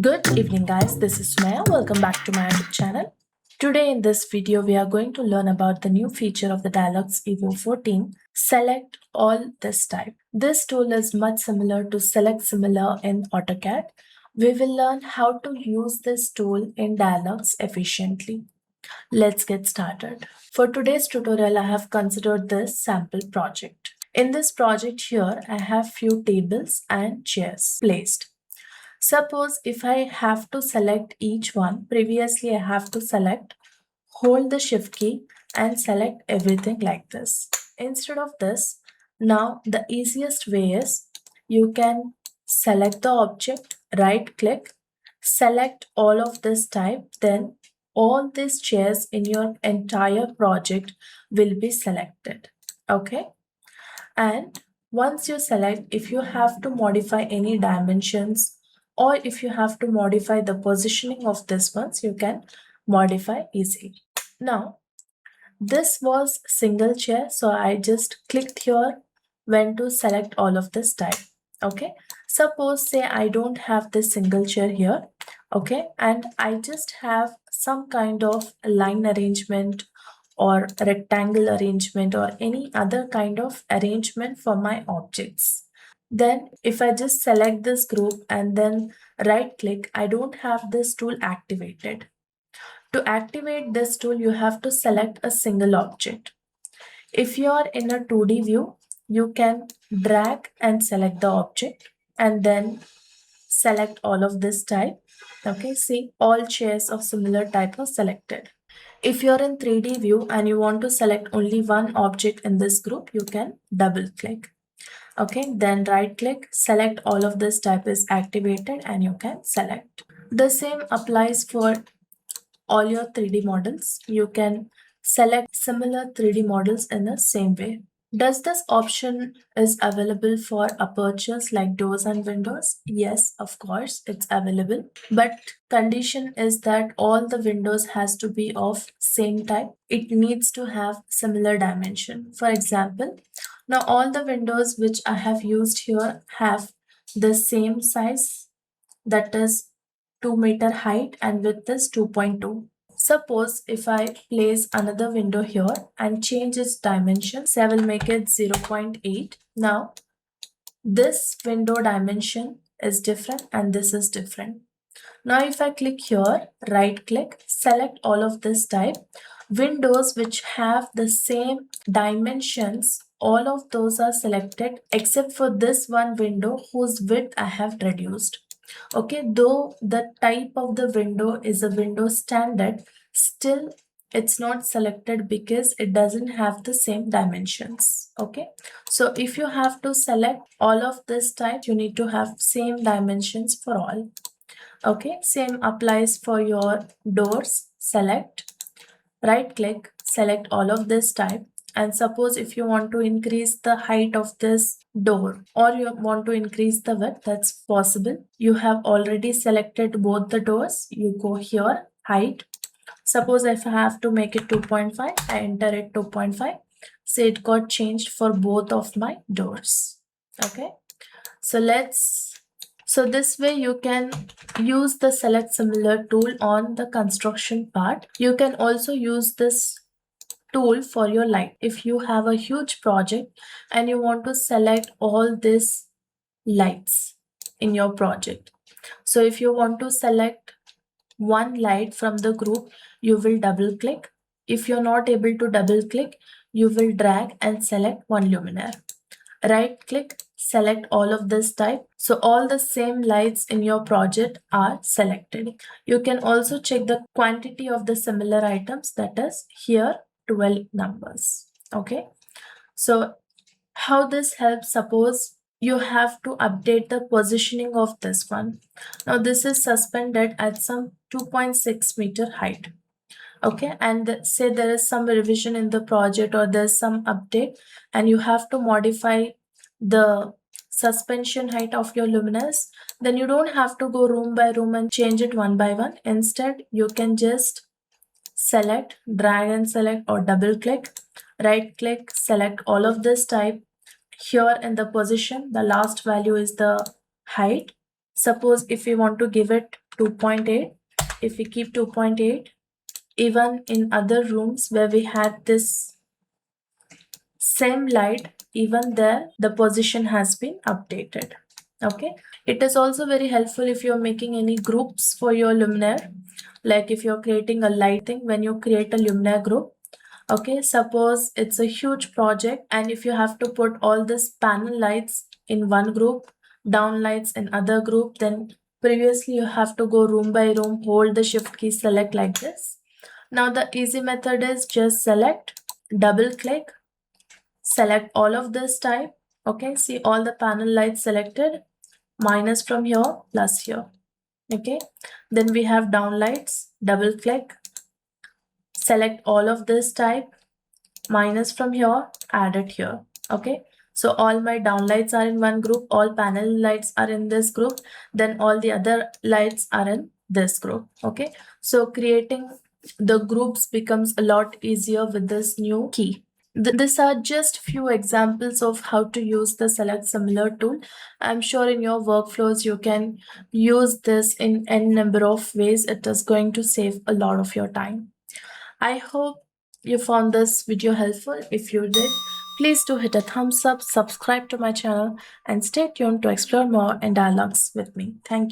Good evening guys, this is Sumaiya. Welcome back to my YouTube channel. Today in this video we are going to learn about the new feature of the DIALux evo 14, select all this type. This tool is much similar to select similar in AutoCAD. We will learn how to use this tool in DIALux efficiently. Let's get started. For today's tutorial I have considered this sample project. In this project here I have few tables and chairs placed. Suppose if I have to select each one, previously I have to select, hold the shift key and select everything like this. Instead of this, now the easiest way is you can select the object, right click, select all of this type, then all these chairs in your entire project will be selected. Okay. And once you select, if you have to modify any dimensions or if you have to modify the positioning of this ones, you can modify easily. Now, this was single chair, so I just clicked here when to select all of this type. Okay, suppose say I don't have this single chair here. Okay, and I just have some kind of line arrangement or rectangle arrangement or any other kind of arrangement for my objects. Then if I just select this group and then right click, I don't have this tool activated. To activate this tool, you have to select a single object. If you are in a 2D view, you can drag and select the object and then select all of this type. Okay, see all chairs of similar type are selected. If you're in 3D view and you want to select only one object in this group, you can double click. Okay, then right click, select all of this type is activated and you can select. The same applies for all your 3D models. You can select similar 3D models in the same way. Does this option is available for apertures like doors and windows? Yes, of course, it's available. But condition is that all the windows has to be of same type. It needs to have similar dimension. For example, now all the windows which I have used here have the same size, that is 2-meter height and width is 2.2. Suppose if I place another window here and change its dimension, say I will make it 0.8. Now this window dimension is different and this is different. Now if I click here, right click, select all of this type, windows which have the same dimensions, all of those are selected except for this one window whose width I have reduced. Okay, though the type of the window is a window standard, still it's not selected because it doesn't have the same dimensions. Okay, so if you have to select all of this type, you need to have same dimensions for all. Okay, same applies for your doors. Select, right click, select all of this type. And suppose if you want to increase the height of this door or you want to increase the width, that's possible. You have already selected both the doors. You go here, height. Suppose if I have to make it 2.5, I enter it 2.5. So it got changed for both of my doors. Okay. So this way you can use the select similar tool on the construction part. You can also use this tool for your light. If you have a huge project and you want to select all these lights in your project. So if you want to select one light from the group, you will double click. If you're not able to double click, you will drag and select one luminaire. Right click, select all of this type. So all the same lights in your project are selected. You can also check the quantity of the similar items, that is here 12 numbers. Okay, so how this helps, suppose you have to update the positioning of this one. Now this is suspended at some 2.6-meter height. Okay, and say there is some revision in the project or there's some update and you have to modify the suspension height of your luminaires, then you don't have to go room by room and change it one by one. Instead, you can just select, drag and select or double click, right click, select all of this type. Here in the position, the last value is the height. Suppose if we want to give it 2.8. If we keep 2.8, even in other rooms where we had this same light, even there the position has been updated. Okay, it is also very helpful if you're making any groups for your luminaire, like if you're creating a lighting. When you create a luminaire group, okay, suppose it's a huge project and if you have to put all this panel lights in one group, down lights in other group, then previously you have to go room by room, hold the shift key, select like this. Now the easy method is just select, double click, select all of this type. Okay, see all the panel lights selected, minus from here, plus here. Okay, then we have down lights, double click, select all of this type, minus from here, add it here. Okay, so all my downlights are in one group, all panel lights are in this group, then all the other lights are in this group. Okay, so creating the groups becomes a lot easier with this new key. These are just few examples of how to use the select similar tool. I'm sure in your workflows you can use this in n number of ways. It is going to save a lot of your time. I hope you found this video helpful. If you did, please do hit a thumbs up, subscribe to my channel, and stay tuned to explore more in DIALux with me. Thank you.